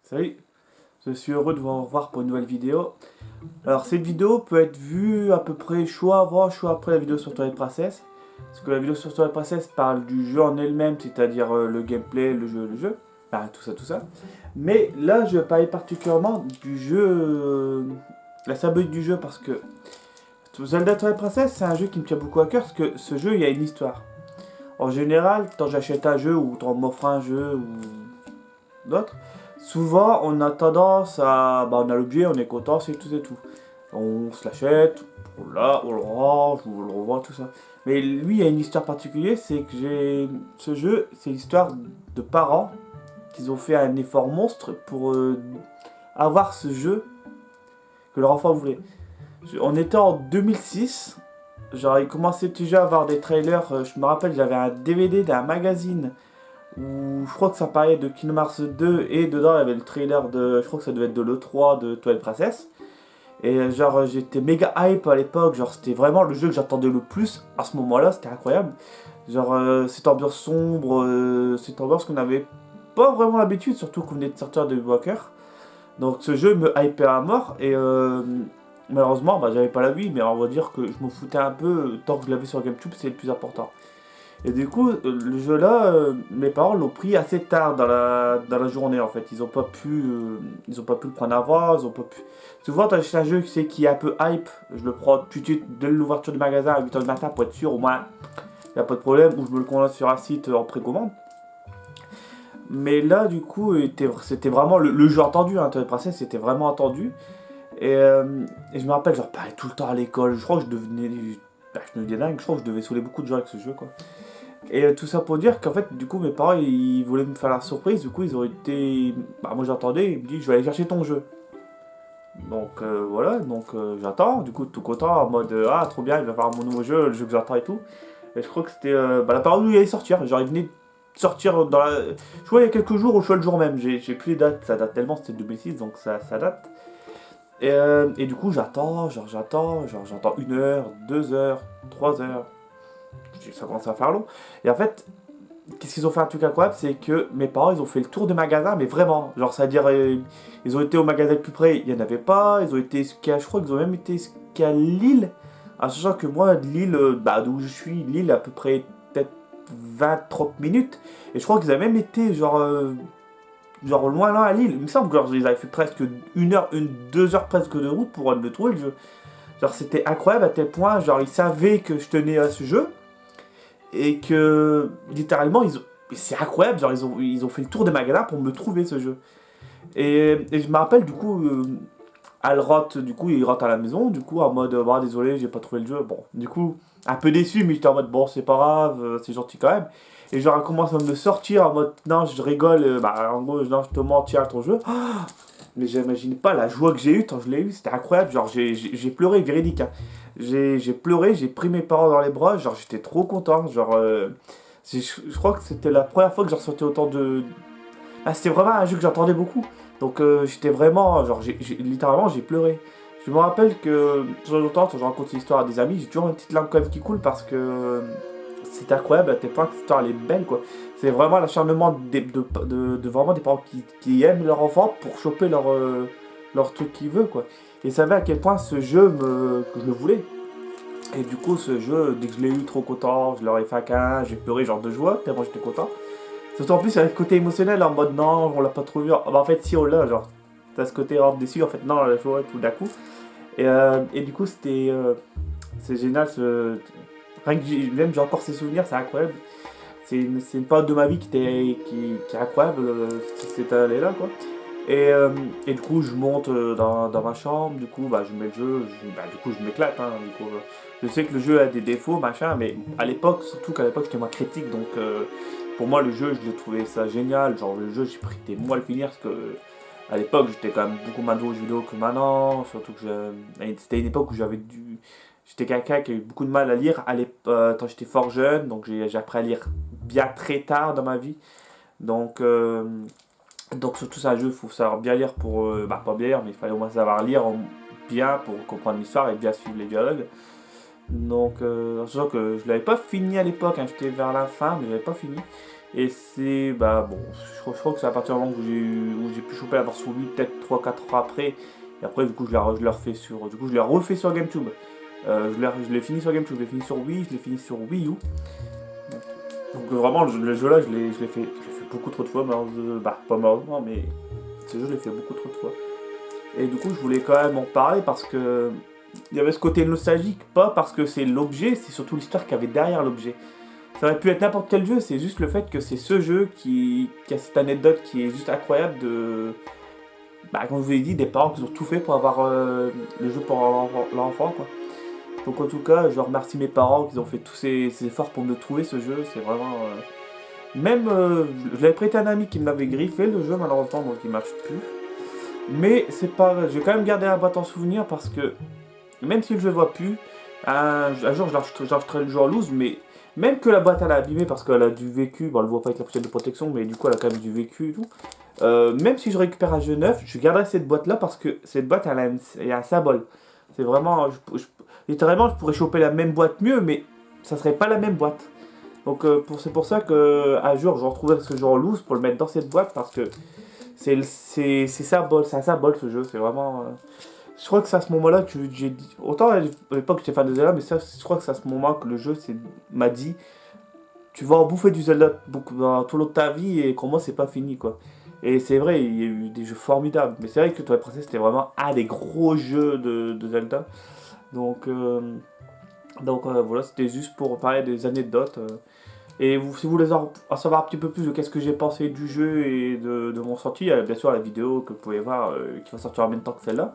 Salut, je suis heureux de vous revoir pour une nouvelle vidéo. Alors cette vidéo peut être vue à peu près choix avant, choix après la vidéo sur Twilight Princess. Parce que la vidéo sur Twilight Princess parle du jeu en elle-même, c'est-à-dire le gameplay, le jeu. Enfin, tout ça, tout ça. Mais là, je vais parler particulièrement du jeu, la symbolique du jeu, parce que Zelda Twilight Princess, c'est un jeu qui me tient beaucoup à cœur, parce que ce jeu, il y a une histoire. En général, quand j'achète un jeu, ou quand on m'offre un jeu, ou d'autres, souvent on a tendance à. Bah, on a l'objet, on est content, c'est tout et tout. On se l'achète, on le range, on le revend, tout ça. Mais lui, il y a une histoire particulière, c'est que j'ai. Ce jeu, c'est l'histoire de parents qui ont fait un effort monstre pour avoir ce jeu que leur enfant voulait. On était en 2006, genre il commençait déjà à avoir des trailers, je me rappelle, j'avais un DVD d'un magazine où je crois que ça parlait de Kingdom Hearts 2 et dedans il y avait le trailer de, je crois que ça devait être de l'E3 de Twilight Princess. Et genre j'étais méga hype à l'époque, genre c'était vraiment le jeu que j'attendais le plus à ce moment-là, c'était incroyable. Genre cette ambiance sombre, cette ambiance qu'on n'avait pas vraiment l'habitude, surtout qu'on venait de sortir de Walker. Donc ce jeu me hypait à mort et malheureusement bah, j'avais pas la vie, mais on va dire que je m'en foutais un peu, tant que je l'avais sur GameCube c'est le plus important. Et du coup, le jeu là, mes parents l'ont pris assez tard dans la journée en fait. Ils ont pas pu le prendre avant, ils ont pas pu. Souvent, quand j'achète un jeu qui est un peu hype, je le prends tout de suite dès l'ouverture du magasin à 8h du matin pour être sûr au moins il n'y a pas de problème, ou je me le commande sur un site en précommande. Mais là, du coup, c'était vraiment le jeu attendu, hein, Twilight Princess, c'était vraiment attendu. Et je me rappelle, genre, pareil, tout le temps à l'école, je crois que je devenais. Bah, je devenais dingue, je crois que je devais saouler beaucoup de gens avec ce jeu, quoi. Et tout ça pour dire qu'en fait, du coup, mes parents, ils voulaient me faire la surprise. Du coup, ils ont été. Bah, moi, j'attendais. Ils me disent, je vais aller chercher ton jeu. Donc, voilà. Donc, j'attends. Du coup, tout content, en mode, ah, trop bien, il va faire mon nouveau jeu, le jeu que j'attends et tout. Et je crois que c'était bah, la période où il allait sortir. Genre, il venait de sortir dans la. Je crois il y a quelques jours ou je crois le jour même. J'ai plus les dates. Ça date tellement, c'était 2006, donc ça date. Et du coup, j'attends 1 heure, 2 heures, 3 heures. Ça commence à faire long. Et en fait, qu'est-ce qu'ils ont fait un truc incroyable, c'est que mes parents ils ont fait le tour des magasins, mais vraiment, genre c'est-à-dire ils ont été au magasin le plus près, il n'y en avait pas, ils ont été jusqu'à, je crois qu'ils ont même été jusqu'à Lille, en sachant que moi de Lille, bah d'où je suis, Lille à peu près peut-être 20-30 minutes, et je crois qu'ils avaient même été genre loin là à Lille, il me semble que genre, ils avaient fait presque 1 heure, 2 heures presque de route pour le trouver le jeu, genre c'était incroyable à tel point, genre ils savaient que je tenais à ce jeu, et que littéralement c'est incroyable, genre ils ont fait le tour des magasins pour me trouver ce jeu. Et je me rappelle du coup du coup il rentre à la maison du coup en mode bah désolé j'ai pas trouvé le jeu, bon du coup un peu déçu mais j'étais en mode bon c'est pas grave, c'est gentil quand même. Et genre elle commence à me sortir en mode non je rigole, bah en gros non je te mens tiens ton jeu. Mais j'imagine pas la joie que j'ai eue quand je l'ai eu, c'était incroyable, genre j'ai pleuré, véridique, hein. J'ai pleuré, j'ai pris mes parents dans les bras, genre j'étais trop content, genre je crois que c'était la première fois que j'ai ressenti autant de. Ah, c'était vraiment un jeu que j'attendais beaucoup, donc j'étais vraiment, genre littéralement j'ai pleuré. Je me rappelle que de temps en temps quand je raconte l'histoire à des amis, j'ai toujours une petite larme quand même qui coule parce que c'est incroyable à tel point que cette histoire elle est belle quoi. C'est vraiment l'acharnement de vraiment des parents qui aiment leur enfant pour choper leur truc qu'ils veulent quoi. Et savait à quel point ce jeu que je le voulais. Et du coup ce jeu, dès que je l'ai eu trop content, je leur ai fait un câlin, j'ai pleuré genre de joie, tellement j'étais content. Surtout en plus avec le côté émotionnel en mode non on l'a pas trouvé. Ah, bah en fait si on l'a genre. T'as ce côté hors déçu en fait non on l'a joué tout d'un coup. Et du coup c'est génial Rien que même j'ai encore ces souvenirs, c'est incroyable. C'est une période de ma vie qui est incroyable, cette année-là, quoi. Et du coup, je monte dans ma chambre, du coup, bah, je mets le jeu, bah, du coup, je m'éclate, hein, du coup, je sais que le jeu a des défauts, machin, mais à l'époque, surtout qu'à l'époque, j'étais moins critique, donc pour moi, le jeu, je trouvais ça génial. Genre, le jeu, j'ai pris des mois à le finir, parce que à l'époque, j'étais quand même beaucoup moins doué aux jeux vidéo que maintenant, surtout que c'était une époque où j'étais quelqu'un qui a eu beaucoup de mal à lire quand j'étais fort jeune, donc j'ai appris à lire bien très tard dans ma vie. Donc, surtout c'est un jeu, il faut savoir bien lire pour. Bah, pas bien lire, mais il fallait au moins savoir lire bien pour comprendre l'histoire et bien suivre les dialogues. Donc, sachant que je l'avais pas fini à l'époque, hein, j'étais vers la fin, mais je l'avais pas fini. Et c'est, bah bon, je crois que c'est à partir du moment où j'ai pu choper la version Wii, peut-être 3-4 ans après. Et après, du coup, je l'ai refait sur, du coup, je l'ai refait sur GameCube. Je l'ai fini sur GameCube, je l'ai fini sur Wii, je l'ai fini sur Wii U. Donc vraiment, le jeu là, je l'ai fait beaucoup trop de fois, malheureusement, bah pas malheureusement, mais ce jeu, je l'ai fait beaucoup trop de fois. Et du coup, je voulais quand même en parler parce que il y avait ce côté nostalgique, pas parce que c'est l'objet, c'est surtout l'histoire qu'il y avait derrière l'objet. Ça aurait pu être n'importe quel jeu, c'est juste le fait que c'est ce jeu qui a cette anecdote qui est juste incroyable de... Bah, comme je vous l'ai dit, des parents qui ont tout fait pour avoir le jeu pour leur enfant, quoi. Donc en tout cas, je remercie mes parents qui ont fait tous ces efforts pour me trouver ce jeu, c'est vraiment... Même, je l'avais prêté à un ami qui me l'avait griffé, le jeu, malheureusement, donc il marche plus. Mais c'est pas... Je vais quand même garder la boîte en souvenir parce que, même si le jeu ne voit plus, un jour j'achèterai le jeu en loose, mais même que la boîte elle a abîmé parce qu'elle a du vécu, bon elle ne voit pas avec la pochette de protection, mais du coup elle a quand même du vécu et tout. Même si je récupère un jeu neuf, je garderai cette boîte là parce que cette boîte elle a un symbole. C'est vraiment. Littéralement, je pourrais choper la même boîte mieux, mais ça serait pas la même boîte. Donc c'est pour ça que un jour je retrouverai ce jeu en loose pour le mettre dans cette boîte parce que c'est un symbole ce jeu, c'est vraiment. Je crois que c'est à ce moment-là que j'ai dit. Autant à l'époque j'étais fan de Zelda, mais ça, je crois que c'est à ce moment que le jeu m'a dit tu vas en bouffer du Zelda dans tout l'autre de ta vie et pour moi c'est pas fini quoi. Et c'est vrai, il y a eu des jeux formidables, mais c'est vrai que Twilight Princess c'était vraiment un des gros jeux de Zelda. Donc, voilà, c'était juste pour parler des anecdotes. Et si vous voulez en savoir un petit peu plus de qu'est-ce que j'ai pensé du jeu et de mon sorti, il y a bien sûr la vidéo que vous pouvez voir qui va sortir en même temps que celle-là.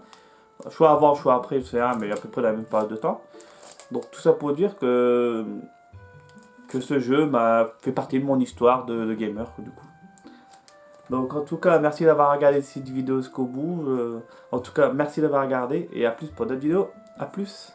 Choix avant, choix après, je sais rien, mais à peu près la même période de temps. Donc tout ça pour dire que ce jeu m'a fait partie de mon histoire de gamer, du coup. Donc en tout cas, merci d'avoir regardé cette vidéo jusqu'au bout. En tout cas, merci d'avoir regardé et à plus pour d'autres vidéos. À plus.